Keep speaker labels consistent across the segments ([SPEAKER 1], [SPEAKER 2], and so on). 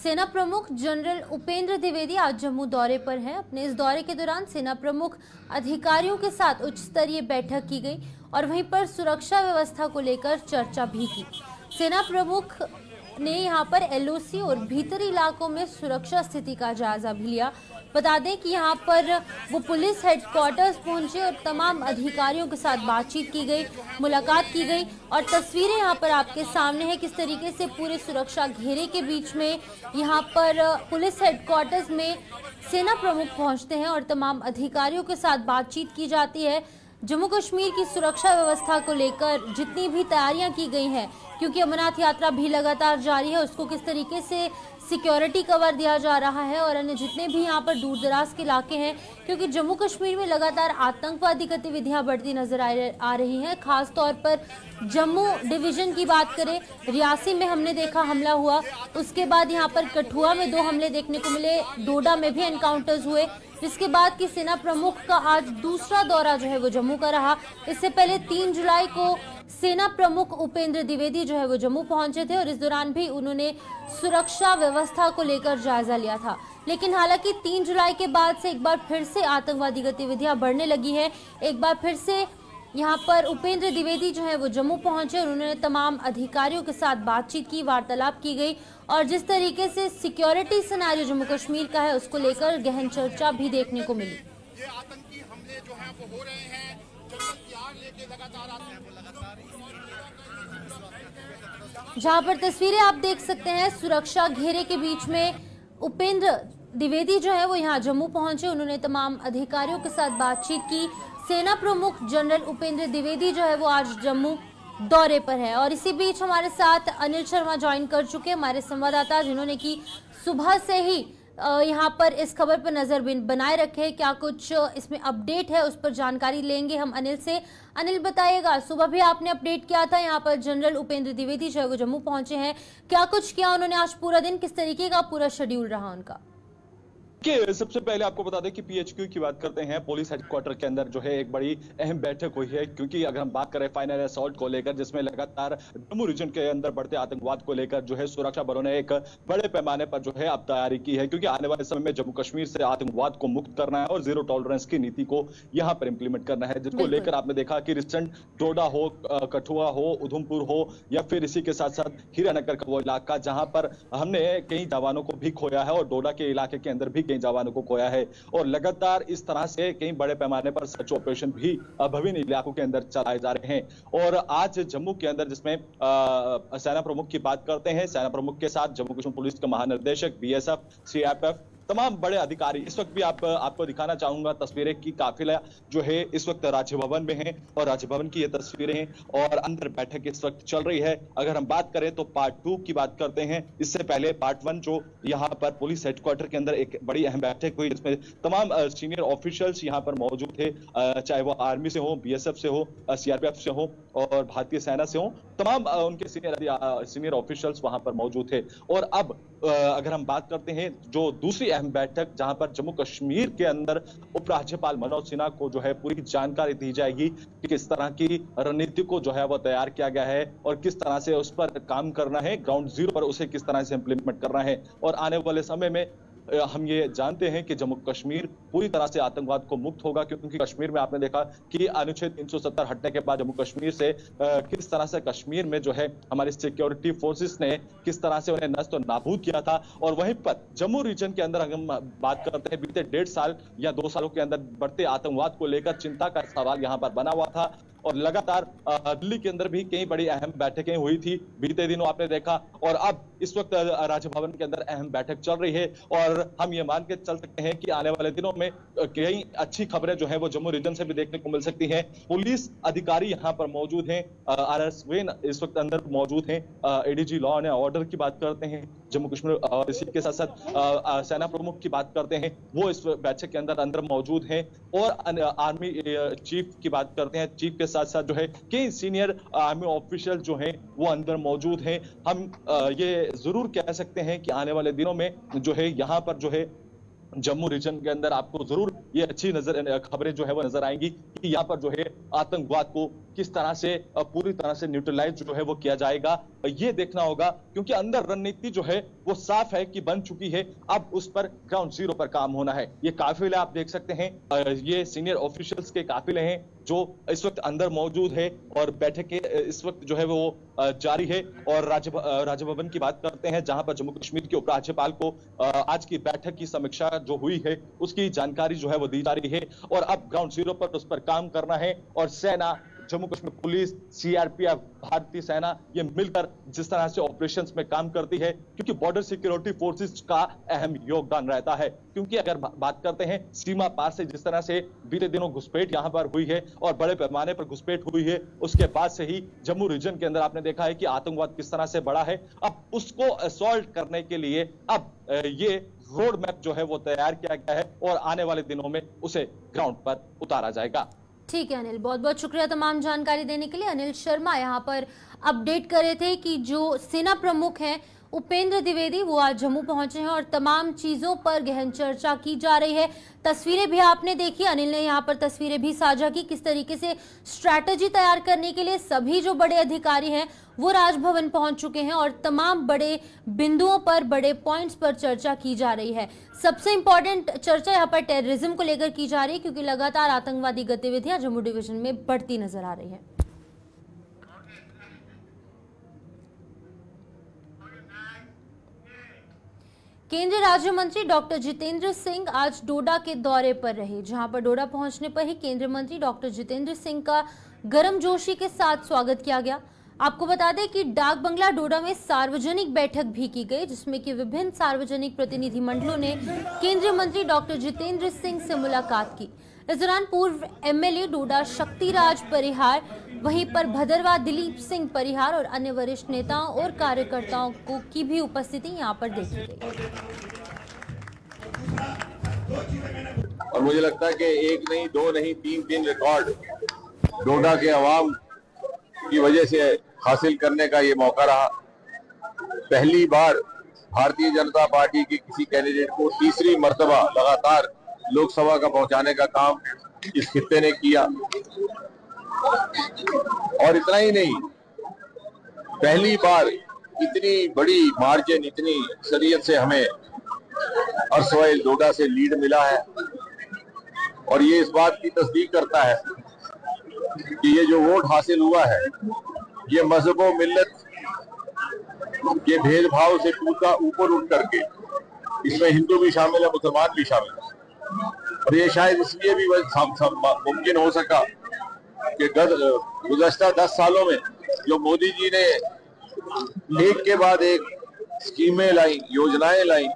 [SPEAKER 1] सेना प्रमुख जनरल उपेंद्र द्विवेदी आज जम्मू दौरे पर हैं। अपने इस दौरे के दौरान सेना प्रमुख अधिकारियों के साथ उच्च स्तरीय बैठक की गई और वहीं पर सुरक्षा व्यवस्था को लेकर चर्चा भी की। सेना प्रमुख ने यहां पर एलओसी और भीतरी इलाकों में सुरक्षा स्थिति का जायजा भी लिया। बता दें कि यहां पर वो पुलिस हेडक्वार्टर्स पहुंचे और तमाम अधिकारियों के साथ बातचीत की गई, मुलाकात की गई और तस्वीरें यहां पर आपके सामने है किस तरीके से पूरे सुरक्षा घेरे के बीच में यहां पर पुलिस हेडक्वार्टर्स में सेना प्रमुख पहुंचते हैं और तमाम अधिकारियों के साथ बातचीत की जाती है। जम्मू कश्मीर की सुरक्षा व्यवस्था को लेकर जितनी भी तैयारियां की गई हैं, क्योंकि अमरनाथ यात्रा भी लगातार जारी है, उसको किस तरीके से सिक्योरिटी कवर दिया जा रहा है और अन्य जितने भी यहाँ पर दूर दराज के इलाके हैं, क्योंकि जम्मू कश्मीर में लगातार आतंकवादी गतिविधियां बढ़ती नजर आ रही हैं। खास तौर पर जम्मू डिवीजन की बात करें, रियासी में हमने देखा हमला हुआ, उसके बाद यहाँ पर कठुआ में 2 हमले देखने को मिले, डोडा में भी एनकाउंटर्स हुए, जिसके बाद की सेना प्रमुख का आज दूसरा दौरा जो है वो जम्मू का रहा। इससे पहले 3 जुलाई को सेना प्रमुख उपेंद्र द्विवेदी जो है वो जम्मू पहुंचे थे और इस दौरान भी उन्होंने सुरक्षा व्यवस्था को लेकर जायजा लिया था। लेकिन हालांकि 3 जुलाई के बाद से एक बार फिर से आतंकवादी गतिविधियां बढ़ने लगी है। एक बार फिर से यहाँ पर उपेंद्र द्विवेदी जो है वो जम्मू पहुंचे और उन्होंने तमाम अधिकारियों के साथ बातचीत की, वार्तालाप की गई और जिस तरीके से सिक्योरिटी सिनेरियो जम्मू कश्मीर का है उसको लेकर गहन चर्चा भी देखने को मिली।
[SPEAKER 2] ये आतंकी हमले जो हैं वो हो रहे हैं, लेके लगातार
[SPEAKER 1] जहां पर तस्वीरें आप देख सकते हैं, सुरक्षा घेरे के बीच में उपेंद्र द्विवेदी जो है वो यहाँ जम्मू पहुंचे, उन्होंने तमाम अधिकारियों के साथ बातचीत की। सेना प्रमुख जनरल उपेंद्र द्विवेदी जो है वो आज जम्मू दौरे पर है और इसी बीच हमारे साथ अनिल शर्मा ज्वाइन कर चुके हैं, हमारे संवाददाता, जिन्होंने की सुबह से ही यहाँ पर इस खबर पर नजर बनाए रखे। क्या कुछ इसमें अपडेट है उस पर जानकारी लेंगे हम अनिल से। अनिल बताइएगा, सुबह भी आपने अपडेट किया था, यहाँ पर जनरल उपेंद्र द्विवेदी जो है वो जम्मू पहुंचे हैं, क्या कुछ किया उन्होंने आज पूरा दिन, किस तरीके का पूरा शेड्यूल रहा उनका?
[SPEAKER 3] सबसे पहले आपको बता दें कि पीएचक्यू की बात करते हैं, पुलिस हेडक्वार्टर के अंदर जो है एक बड़ी अहम बैठक हुई है, क्योंकि अगर हम बात करें फाइनल असॉल्ट को लेकर, जिसमें लगातार जम्मू रीजन के अंदर बढ़ते आतंकवाद को लेकर जो है सुरक्षा बलों ने एक बड़े पैमाने पर जो है अब तैयारी की है, क्योंकि आने वाले समय में जम्मू कश्मीर से आतंकवाद को मुक्त करना है और जीरो टॉलरेंस की नीति को यहाँ पर इंप्लीमेंट करना है, जिसको लेकर आपने देखा कि रिसेंट डोडा हो, कठुआ हो, उधमपुर हो या फिर इसी के साथ साथ हीरानगर का वो इलाका जहां पर हमने कई जवानों को भी खोया है और डोडा के इलाके के अंदर भी कई जवानों को खोया है और लगातार इस तरह से कई बड़े पैमाने पर सर्च ऑपरेशन भी विभिन्न इलाकों के अंदर चलाए जा रहे हैं। और आज जम्मू के अंदर जिसमें सेना प्रमुख की बात करते हैं, सेना प्रमुख के साथ जम्मू कश्मीर पुलिस के महानिर्देशक, बीएसएफ, सीआरपीएफ, तमाम बड़े अधिकारी, इस वक्त भी आपको दिखाना चाहूंगा तस्वीरें की काफिला जो है इस वक्त राजभवन में है और राजभवन की ये तस्वीरें हैं और अंदर बैठक इस वक्त चल रही है। अगर हम बात करें तो पार्ट 2 की बात करते हैं, इससे पहले पार्ट 1 जो यहाँ पर पुलिस हेडक्वार्टर के अंदर एक बड़ी अहम बैठक हुई, जिसमें तमाम सीनियर ऑफिशियल्स यहाँ पर मौजूद थे, चाहे वो आर्मी से हो, बीएसएफ से हो, सीआरपीएफ से हो और भारतीय सेना से हो, तमाम उनके सीनियर ऑफिशियल्स वहां पर मौजूद थे। और अब अगर हम बात करते हैं जो दूसरी अहम बैठक, जहां पर जम्मू कश्मीर के अंदर उपराज्यपाल मनोज सिन्हा को जो है पूरी जानकारी दी जाएगी कि किस तरह की रणनीति को जो है वो तैयार किया गया है और किस तरह से उस पर काम करना है, ग्राउंड जीरो पर उसे किस तरह से इंप्लीमेंट करना है। और आने वाले समय में हम ये जानते हैं कि जम्मू कश्मीर पूरी तरह से आतंकवाद को मुक्त होगा, क्योंकि कश्मीर में आपने देखा कि अनुच्छेद 370 हटने के बाद जम्मू कश्मीर से किस तरह से कश्मीर में जो है हमारी सिक्योरिटी फोर्सेस ने किस तरह से उन्हें नष्ट और नाबूद किया था। और वहीं पर जम्मू रीजन के अंदर अगर हम बात करते हैं, बीते 1.5 साल या 2 सालों के अंदर बढ़ते आतंकवाद को लेकर चिंता का सवाल यहाँ पर बना हुआ था और लगातार दिल्ली के अंदर भी कई बड़ी अहम बैठकें हुई थी बीते दिनों आपने देखा। और अब इस वक्त राजभवन के अंदर अहम बैठक चल रही है और हम ये मान के चल सकते हैं कि आने वाले दिनों में कई अच्छी खबरें जो है वो जम्मू रीजन से भी देखने को मिल सकती हैं। पुलिस अधिकारी यहाँ पर मौजूद हैं, आरएसवेन इस वक्त अंदर मौजूद हैं, एडीजी लॉ एंड ऑर्डर की बात करते हैं जम्मू कश्मीर और इसी के साथ साथ सेना प्रमुख की बात करते हैं, वो इस बैठक के अंदर मौजूद हैं। और आर्मी चीफ की बात करते हैं, चीफ के साथ साथ जो है कई सीनियर आर्मी ऑफिशियल जो हैं वो अंदर मौजूद हैं। हम ये जरूर कह सकते हैं कि आने वाले दिनों में जो है यहाँ पर जो है जम्मू रीजन के अंदर आपको जरूर ये अच्छी खबरें जो है वो नजर आएंगी कि यहाँ पर जो है आतंकवाद को किस तरह से पूरी तरह से न्यूट्रलाइज जो है वो किया जाएगा ये देखना होगा, क्योंकि अंदर रणनीति जो है वो साफ है कि बन चुकी है। अब उस पर ग्राउंड जीरो पर काम होना है। ये काफिले आप देख सकते हैं, ये सीनियर ऑफिशियल्स के काफिले हैं जो इस वक्त अंदर मौजूद है और बैठक के इस वक्त जो है वो जारी है। और राज्य भवन की बात करते हैं, जहां पर जम्मू कश्मीर के उपराज्यपाल को आज की बैठक की समीक्षा जो हुई है उसकी जानकारी जो है वो दी जा रही है। और अब ग्राउंड जीरो पर उस पर काम करना है। और सेना, जम्मू कश्मीर पुलिस, सीआरपीएफ, भारतीय सेना, ये मिलकर जिस तरह से ऑपरेशंस में काम करती है, क्योंकि बॉर्डर सिक्योरिटी फोर्सेस का अहम योगदान रहता है। क्योंकि अगर बात करते हैं सीमा पार से जिस तरह से बीते दिनों घुसपैठ यहां पर हुई है और बड़े पैमाने पर घुसपैठ हुई है, उसके बाद से ही जम्मू रीजन के अंदर आपने देखा है कि आतंकवाद किस तरह से बढ़ा है। अब उसको असॉल्ट करने के लिए अब ये रोड मैप जो है वो तैयार किया गया है और आने वाले दिनों में उसे ग्राउंड पर उतारा जाएगा।
[SPEAKER 1] ठीक है अनिल, बहुत बहुत शुक्रिया तमाम जानकारी देने के लिए। अनिल शर्मा यहाँ पर अपडेट कर रहे थे कि जो सेना प्रमुख हैं उपेंद्र द्विवेदी वो आज जम्मू पहुंचे हैं और तमाम चीजों पर गहन चर्चा की जा रही है। तस्वीरें भी आपने देखी, अनिल ने यहाँ पर तस्वीरें भी साझा की, किस तरीके से स्ट्रैटेजी तैयार करने के लिए सभी जो बड़े अधिकारी हैं वो राजभवन पहुंच चुके हैं और तमाम बड़े बिंदुओं पर, बड़े पॉइंट्स पर चर्चा की जा रही है। सबसे इंपॉर्टेंट चर्चा यहाँ पर टेररिज्म को लेकर की जा रही है, क्योंकि लगातार आतंकवादी गतिविधियां जम्मू डिवीजन में बढ़ती नजर आ रही है। केंद्रीय राज्य मंत्री डॉक्टर जितेंद्र सिंह आज डोडा के दौरे पर रहे, जहां पर डोडा पहुंचने पर ही केंद्रीय मंत्री डॉक्टर जितेंद्र सिंह का गर्मजोशी के साथ स्वागत किया गया। आपको बता दें कि डाक बंगला डोडा में सार्वजनिक बैठक भी की गई, जिसमें कि विभिन्न सार्वजनिक प्रतिनिधि मंडलों ने केंद्रीय मंत्री डॉक्टर जितेंद्र सिंह से मुलाकात की। इस दौरान पूर्व एमएलए डोडा शक्तिराज परिहार, वहीं पर भदरवा दिलीप सिंह परिहार और अन्य वरिष्ठ नेताओं और कार्यकर्ताओं की भी उपस्थिति यहां पर देखी गई।
[SPEAKER 4] और मुझे लगता है कि एक नहीं, दो नहीं, तीन रिकॉर्ड डोडा के अवाम की वजह से हासिल करने का ये मौका रहा। पहली बार भारतीय जनता पार्टी के किसी कैंडिडेट को तीसरी मर्तबा लगातार लोकसभा का पहुंचाने का काम इस खित्ते ने किया। और इतना ही नहीं, पहली बार इतनी बड़ी मार्जिन, इतनी अक्सरियत से हमें अर्सवाइल डोडा से लीड मिला है। और ये इस बात की तस्दीक करता है कि ये जो वोट हासिल हुआ है ये मजहब व मिल्लत के भेदभाव से ऊपर उठ करके, इसमें हिंदू भी शामिल है, मुसलमान भी शामिल है। और ये शायद इसलिए भी मुमकिन हो सका कि गुज़श्ता 10 सालों में जो मोदी जी ने एक के बाद एक स्कीमें लाई, योजनाएं लाई,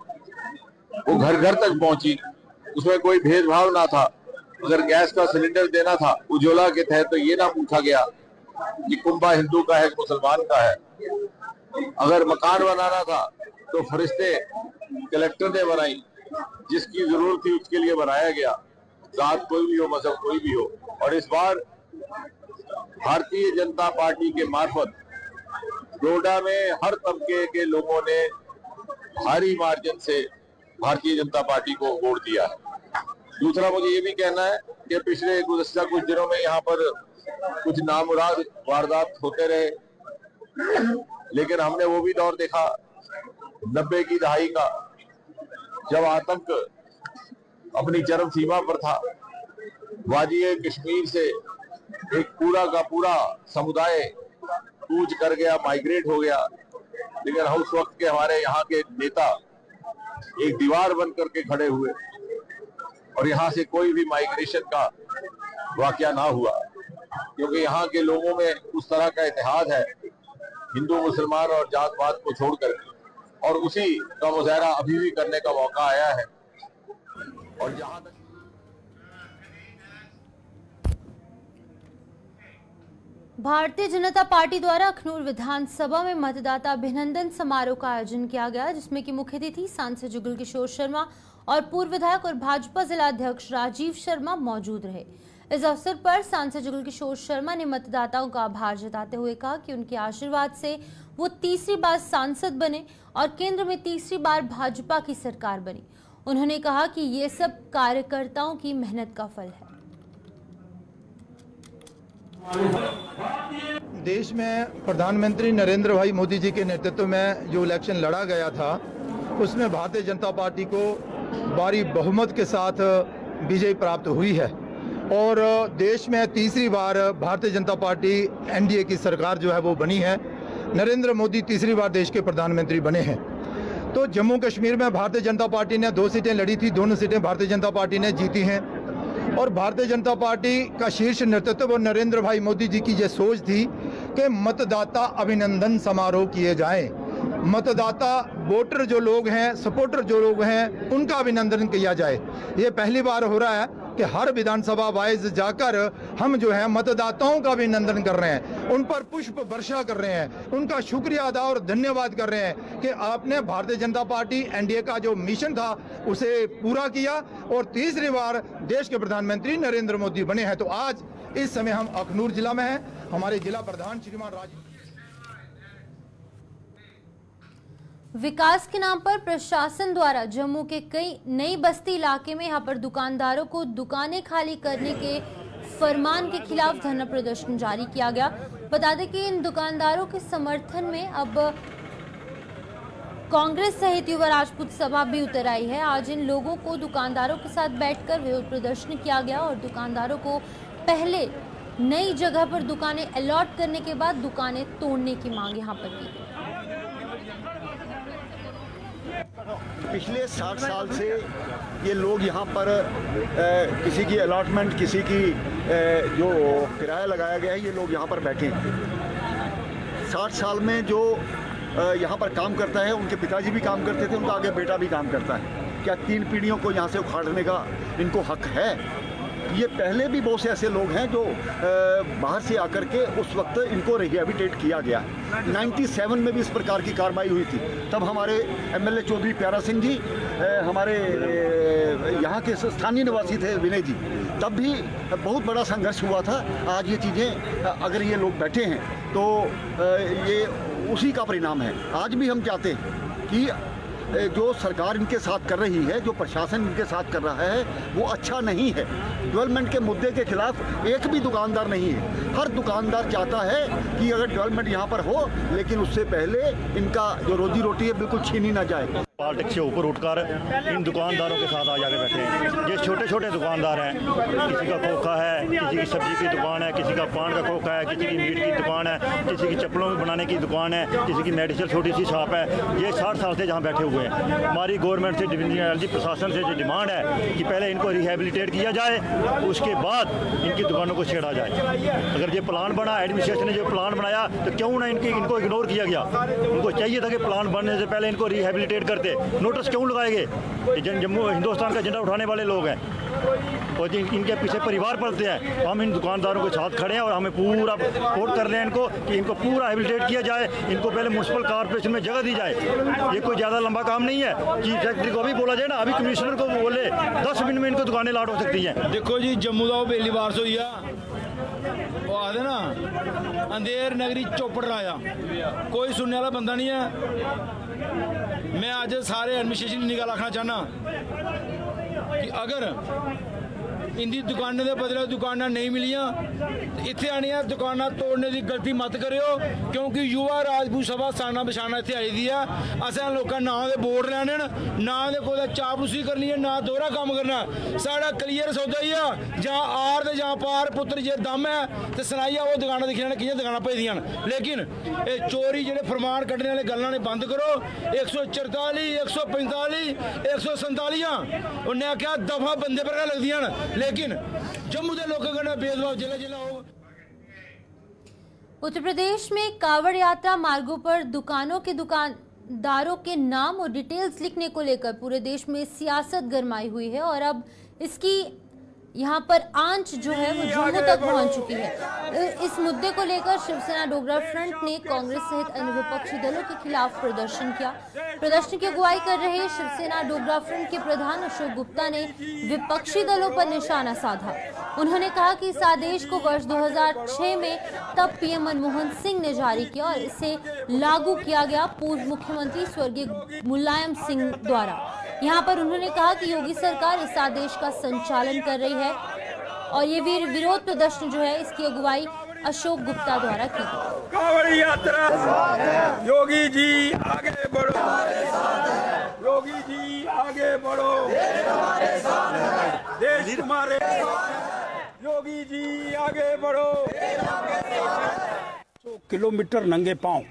[SPEAKER 4] वो घर घर तक पहुंची। उसमें कोई भेदभाव ना था। अगर गैस का सिलेंडर देना था उज्ज्वला के तहत तो ये ना पूछा गया कि कुंभा हिंदू का है मुसलमान का है। अगर मकान बनाना था तो फरिश्ते कलेक्टर ने बनाई, जिसकी जरूरत थी उसके लिए बनाया गया, जात कोई भी हो, मजहब कोई भी हो। और इस बार भारतीय जनता पार्टी के मार्फत डोडा में हर तबके के लोगों ने भारी मार्जिन से भारतीय जनता पार्टी को वोट दिया है। दूसरा मुझे ये भी कहना है कि पिछले गुज़श्ता कुछ दिनों में यहाँ पर कुछ नामुराद वारदात होते रहे, लेकिन हमने वो भी दौर देखा 90 की दहाई का, जब आतंक अपनी चरम सीमा पर था। वादी कश्मीर से एक पूरा का पूरा समुदाय कूच कर गया, माइग्रेट हो गया। लेकिन उस वक्त के हमारे यहाँ के नेता एक दीवार बन करके खड़े हुए और यहाँ से कोई भी माइग्रेशन का वाकया ना हुआ, क्योंकि यहाँ के लोगों में उस तरह का इतिहाद है हिंदू मुसलमान और जात पात को छोड़कर, और उसी का मुजाहरा अभी भी करने का मौका आया है। और जहां तक
[SPEAKER 1] भारतीय जनता पार्टी द्वारा अखनूर विधानसभा में मतदाता अभिनंदन समारोह का आयोजन किया गया, जिसमें कि मुख्य अतिथि सांसद जुगल किशोर शर्मा और पूर्व विधायक और भाजपा जिला अध्यक्ष राजीव शर्मा मौजूद रहे। इस अवसर पर सांसद जुगल किशोर शर्मा ने मतदाताओं का आभार जताते हुए कहा कि उनके आशीर्वाद से वो तीसरी बार सांसद बने और केंद्र में तीसरी बार भाजपा की सरकार बनी। उन्होंने कहा कि ये सब कार्यकर्ताओं की मेहनत का फल है।
[SPEAKER 5] देश में प्रधानमंत्री नरेंद्र भाई मोदी जी के नेतृत्व में जो इलेक्शन लड़ा गया था उसमें भारतीय जनता पार्टी को भारी बहुमत के साथ विजय प्राप्त हुई है और देश में तीसरी बार भारतीय जनता पार्टी एनडीए की सरकार जो है वो बनी है। नरेंद्र मोदी तीसरी बार देश के प्रधानमंत्री बने हैं। तो जम्मू कश्मीर में भारतीय जनता पार्टी ने 2 सीटें लड़ी थी, दोनों सीटें भारतीय जनता पार्टी ने जीती हैं और भारतीय जनता पार्टी का शीर्ष नेतृत्व और नरेंद्र भाई मोदी जी की ये सोच थी कि मतदाता अभिनंदन समारोह किए जाएं। मतदाता वोटर जो लोग हैं, सपोर्टर जो लोग हैं, उनका अभिनंदन किया जाए। ये पहली बार हो रहा है कि हर विधानसभा वाइज जाकर हम जो है मतदाताओं का अभिनंदन कर रहे हैं, उन पर पुष्प वर्षा कर रहे हैं, उनका शुक्रिया अदा और धन्यवाद कर रहे हैं कि आपने भारतीय जनता पार्टी एनडीए का जो मिशन था उसे पूरा किया और तीसरी बार देश के प्रधानमंत्री नरेंद्र मोदी बने हैं। तो आज इस समय हम अखनूर जिला में हैं। हमारे जिला प्रधान श्रीमान राज
[SPEAKER 1] विकास के नाम पर प्रशासन द्वारा जम्मू के कई नई बस्ती इलाके में यहां पर दुकानदारों को दुकानें खाली करने के फरमान के खिलाफ धरना प्रदर्शन जारी किया गया। बता दें कि इन दुकानदारों के समर्थन में अब कांग्रेस सहित युवा राजपूत सभा भी उतर आई है। आज इन लोगों को दुकानदारों के साथ बैठकर विरोध प्रदर्शन किया गया और दुकानदारों को पहले नई जगह पर दुकानें अलॉट करने के बाद दुकानें तोड़ने की मांग यहां पर की गई।
[SPEAKER 6] पिछले 60 साल से ये लोग यहाँ पर किसी की अलॉटमेंट, किसी की जो किराया लगाया गया है, ये लोग यहाँ पर बैठे हैं। 60 साल में जो यहाँ पर काम करता है, उनके पिताजी भी काम करते थे, उनका आगे बेटा भी काम करता है। क्या 3 पीढ़ियों को यहाँ से उखाड़ने का इनको हक है? ये पहले भी बहुत से ऐसे लोग हैं जो बाहर से आकर के उस वक्त इनको रिहैबिलिटेट किया गया। 97 में भी इस प्रकार की कार्रवाई हुई थी। तब हमारे एमएलए चौधरी प्यारा सिंह जी, हमारे यहाँ के स्थानीय निवासी थे विनय जी, तब भी बहुत बड़ा संघर्ष हुआ था। आज ये चीज़ें, अगर ये लोग बैठे हैं तो ये उसी का परिणाम है। आज भी हम चाहते हैं कि जो सरकार इनके साथ कर रही है, जो प्रशासन इनके साथ कर रहा है, वो अच्छा नहीं है। डेवलपमेंट के मुद्दे के खिलाफ एक भी दुकानदार नहीं है। हर दुकानदार चाहता है कि अगर डेवलपमेंट यहाँ पर हो, लेकिन उससे पहले इनका जो रोजी रोटी है बिल्कुल छीनी ना जाए।
[SPEAKER 7] पॉलिटिक्स से ऊपर उठकर इन दुकानदारों के साथ आ जाके बैठे हैं। ये छोटे छोटे दुकानदार हैं, किसी का खोखा है, किसी की सब्जी की दुकान है, किसी का पान का खोखा है, किसी की मीट की दुकान है, किसी की चप्पलों में बनाने की दुकान है, किसी की मेडिकल छोटी सी शॉप है। ये 60 साल से जहाँ बैठे हुए हैं। हमारी गवर्नमेंट से, डिविजनल प्रशासन से जो डिमांड है कि पहले इनको रिहेबिलिटेट किया जाए, उसके बाद इनकी दुकानों को छेड़ा जाए। अगर ये प्लान बना, एडमिनिस्ट्रेशन ने जो प्लान बनाया, तो क्यों ना इनको इग्नोर किया गया? उनको चाहिए था कि प्लान बनने से पहले इनको रिहेबिलिटेट करते। नोटिस क्यों लगाएंगे? जम्मू हिंदुस्तान का झंडा उठाने वाले लोग हैं और इनके पीछे परिवार पलते हैं। हम इन दुकानदारों के साथ खड़े हैं और हमें पूरा सपोर्ट कर रहे हैं इनको कि इनको पूरा रिहेबिलिटेट किया जाए। इनको पहले म्युनिसिपल कॉर्पोरेशन में जगह दी जाए। ये कोई ज़्यादा लंबा काम नहीं है। चीफ सेक्रेटरी को भी बोला जाए ना, अभी कमिश्नर को बोले 10 मिनट में इनको दुकानें लाट हो सकती हैं।
[SPEAKER 8] देखो जी, जम्मू का पहली बार से हुई वो आखते ना, अंधेर नगरी चौपड़ आया, कोई सुनने वाला बंदा नहीं है। मैं आज सारे एडमिनिस्ट्रेशन की निगाह रखना चाहना कि अगर इंदी दुकानें के बदले दुकाना नहीं मिलियां तो इतने आनिया दुकाना तोड़ने की गलती मत करियो, क्योंकि युवा राजपूत सभा साना बछाना इतने आई दी है। असें लोगों ना दे वोट लैने, ना दे कोई चापलूसी करनी है, ना दोहरा काम करना। साढ़ा क्लीयर सौदा ही है, जहाँ आर ते जहाँ पार पुत्र जे दम है तो सनाइया वो दुकाना दिखिया ने कियां दुकाना भेजदियां। लेकिन ये चोरी जेडे फरमान कड्ढने वाले गल्लां ने बंद करो। 144, 145, 147 उन्हें आख्या दफा बंदे पर लगदियां, लेकिन जम्मू के लोगों का भेदभाव जिला जिला हो।
[SPEAKER 1] उत्तर प्रदेश में कावड़ यात्रा मार्गों पर दुकानदारों के नाम और डिटेल्स लिखने को लेकर पूरे देश में सियासत गरमाई हुई है और अब इसकी यहाँ पर आंच जो है वो जम्मू तक पहुँच चुकी है। इस मुद्दे को लेकर शिवसेना डोगरा फ्रंट ने कांग्रेस सहित अन्य विपक्षी दलों के खिलाफ प्रदर्शन किया। प्रदर्शन की अगुवाई कर रहे शिवसेना डोगरा फ्रंट के प्रधान अशोक गुप्ता ने विपक्षी दलों पर निशाना साधा। उन्होंने कहा कि इस आदेश को वर्ष 2006 में तब पीएम मनमोहन सिंह ने जारी किया और इसे लागू किया गया पूर्व मुख्यमंत्री स्वर्गीय मुलायम सिंह द्वारा। यहाँ पर उन्होंने कहा कि योगी सरकार इस आदेश का संचालन कर रही है और ये विरोध प्रदर्शन जो है इसकी अगुवाई अशोक गुप्ता द्वारा की गई।
[SPEAKER 9] कांवड़ यात्रा, योगी जी आगे बढ़ो, योगी जी आगे बढ़ो, देश तुम्हारे, योगी जी आगे बढ़ो। 100 किलोमीटर नंगे पांव,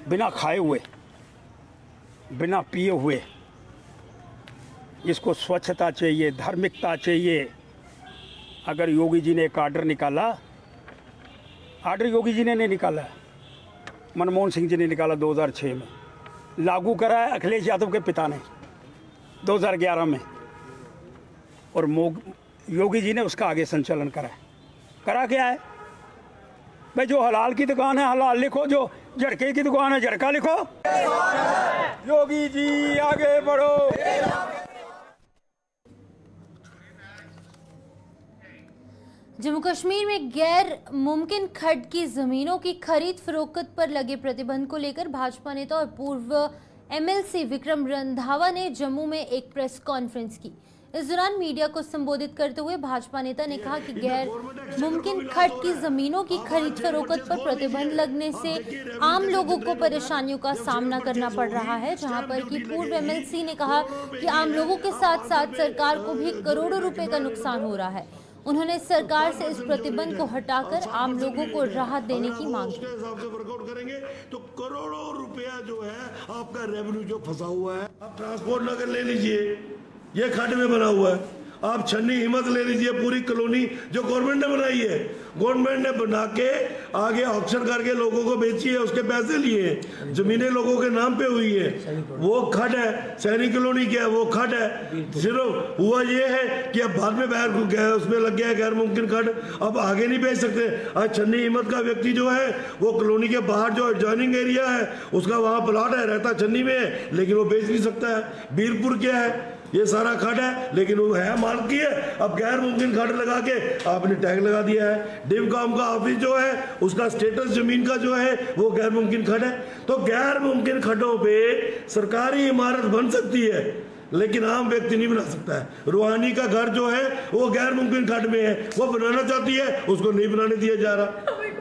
[SPEAKER 9] बिना खाए हुए, बिना पिए हुए, इसको स्वच्छता चाहिए, धार्मिकता चाहिए। अगर योगी जी ने एक आर्डर निकाला, आर्डर योगी जी ने नहीं निकाला, मनमोहन सिंह जी ने निकाला 2006 में, लागू करा है अखिलेश यादव के पिता ने 2011 में, और योगी जी ने उसका आगे संचालन करा क्या है भाई? जो हलाल की दुकान है हलाल लिखो, जो झटके की दुकान है झटका लिखो। योगी जी आगे बढ़ो।
[SPEAKER 1] जम्मू कश्मीर में गैर मुमकिन खड्ड की जमीनों की खरीद फरोख्त पर लगे प्रतिबंध को लेकर भाजपा नेता और पूर्व एमएलसी विक्रम रंधावा ने जम्मू में एक प्रेस कॉन्फ्रेंस की। इस दौरान मीडिया को संबोधित करते हुए भाजपा नेता ने कहा कि गैर मुमकिन खड्ड की जमीनों की खरीद फरोख्त पर प्रतिबंध लगने से आम लोगों को परेशानियों का सामना करना पड़ रहा है, जहां पर कि पूर्व एमएलसी ने कहा कि आम लोगों के साथ साथ सरकार को भी करोड़ों रुपए का नुकसान हो रहा है। उन्होंने सरकार से इस प्रतिबंध को हटाकर आम लोगों को राहत देने की मांग की।
[SPEAKER 10] वर्कआउट करेंगे तो करोड़ों रुपया जो है आपका रेवेन्यू जो फंसा हुआ है। आप ट्रांसपोर्ट नगर ले लीजिए, ये खड्ड में बना हुआ है। आप छन्नी हिम्मत ले लीजिए, पूरी कॉलोनी जो गवर्नमेंट ने बनाई है, गवर्नमेंट ने बना के आगे ऑक्शन करके लोगों को बेची है, उसके पैसे लिए, जमीनें लोगों के नाम पे हुई है, वो खड्ड है। सैनिक कॉलोनी क्या है, वो खड्ड है। सिर्फ हुआ ये है कि अब बाद में बाहर गया, उसमें लग गया गैर मुमकिन खड्ड, अब आगे नहीं बेच सकते। आज छन्नी हिम्मत का व्यक्ति जो है वो कॉलोनी के बाहर जो एडजॉइनिंग एरिया है उसका वहाँ प्लॉट है, रहता छन्नी में है, लेकिन वो बेच नहीं सकता है। बीरपुर क्या है, ये सारा खड्ड है, लेकिन वो है मालकी है। अब गैर मुमकिन खड्ड लगा के आपने टैग लगा दिया है। डिवकॉम का ऑफिस जो है उसका स्टेटस जमीन का जो है वो गैर मुमकिन खड्ड है। तो गैर मुमकिन खड्डों पे सरकारी इमारत बन सकती है, लेकिन आम व्यक्ति नहीं बना सकता है। रूहानी का घर जो है वो गैर मुमकिन खड्ड में है, वो बनाना चाहती है, उसको नहीं बनाने दिया जा रहा।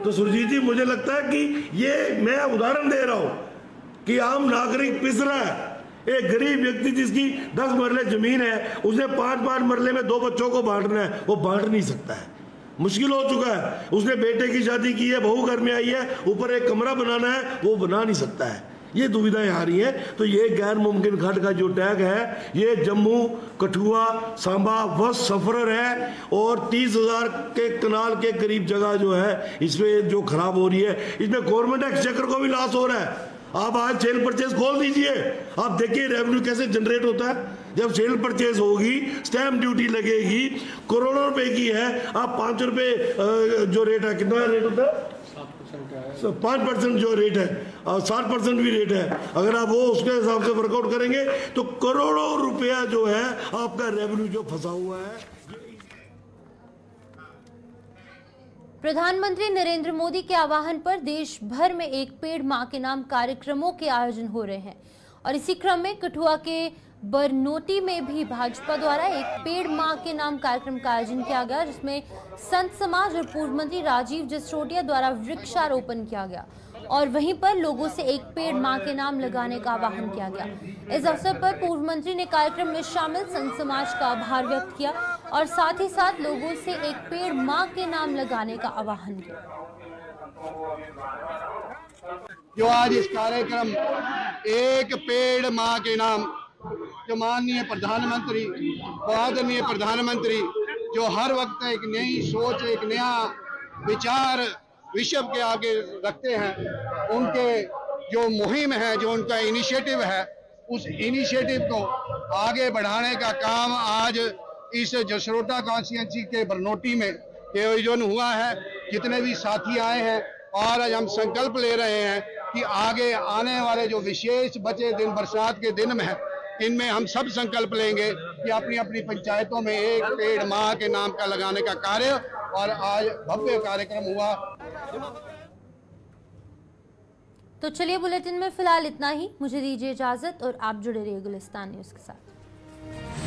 [SPEAKER 10] तो सुरजीत जी, मुझे लगता है कि ये मैं उदाहरण दे रहा हूँ कि आम नागरिक पिस रहा है। एक गरीब व्यक्ति जिसकी 10 मरले जमीन है, उसने 5-5 मरले में 2 बच्चों को बांटना है, वो बांट नहीं सकता है, मुश्किल हो चुका है। उसने बेटे की शादी की है, बहू घर में आई है, ऊपर एक कमरा बनाना है, वो बना नहीं सकता है। ये दुविधाएं आ रही हैं। तो ये गैर मुमकिन खड्ड का जो टैग है, ये जम्मू, कठुआ, सांबा बस सफर है, और 30,000 के कनाल के करीब जगह जो है इसमें जो खराब हो रही है, इसमें गवर्नमेंट एक्सचेकर को भी लॉस हो रहा है। आप आज सेल परचेज खोल दीजिए, आप देखिए रेवेन्यू कैसे जनरेट होता है। जब सेल परचेज होगी, स्टैंप ड्यूटी लगेगी, करोड़ों रुपए की है। आप 5 रुपए जो रेट है, कितना रेट होता है, 5% जो रेट है, और 7% भी रेट है। अगर आप वो उसके हिसाब से वर्कआउट करेंगे तो करोड़ों रुपया जो है आपका रेवेन्यू जो फंसा हुआ है।
[SPEAKER 1] प्रधानमंत्री नरेंद्र मोदी के आह्वान पर देश भर में एक पेड़ मां के नाम कार्यक्रमों के आयोजन हो रहे हैं, और इसी क्रम में कठुआ के बरनोटी में भी भाजपा द्वारा एक पेड़ मां के नाम कार्यक्रम का आयोजन किया गया, जिसमें संत समाज और पूर्व मंत्री राजीव जसरोटिया द्वारा वृक्षारोपण किया गया, और वहीं पर लोगों से एक पेड़ मां के नाम लगाने का आह्वान किया गया। इस अवसर पर पूर्व मंत्री ने कार्यक्रम में शामिल संत समाज का आभार व्यक्त किया और साथ ही साथ लोगों से एक पेड़ मां के नाम लगाने का आह्वान किया।
[SPEAKER 11] जो आज इस कार्यक्रम एक पेड़ मां के नाम, जो माननीय प्रधानमंत्री, आदरणीय प्रधानमंत्री जो हर वक्त एक नई सोच, एक नया विचार विश्व के आगे रखते हैं, उनके जो मुहिम है, जो उनका इनिशिएटिव है, उस इनिशिएटिव को आगे बढ़ाने का काम आज इस जसरोटा कॉन्स्टिट्यूंसी के बरनोटी में आयोजन हुआ है। जितने भी साथी आए हैं, और आज हम संकल्प ले रहे हैं कि आगे आने वाले जो विशेष बचे दिन, बरसात के दिन में, इनमें हम सब संकल्प लेंगे कि अपनी अपनी पंचायतों में एक पेड़ मां के नाम का लगाने का कार्य, और आज भव्य कार्यक्रम हुआ।
[SPEAKER 1] तो चलिए, बुलेटिन में फिलहाल इतना ही। मुझे दीजिए इजाजत और आप जुड़े रहिए गुलिस्तान न्यूज़ के साथ।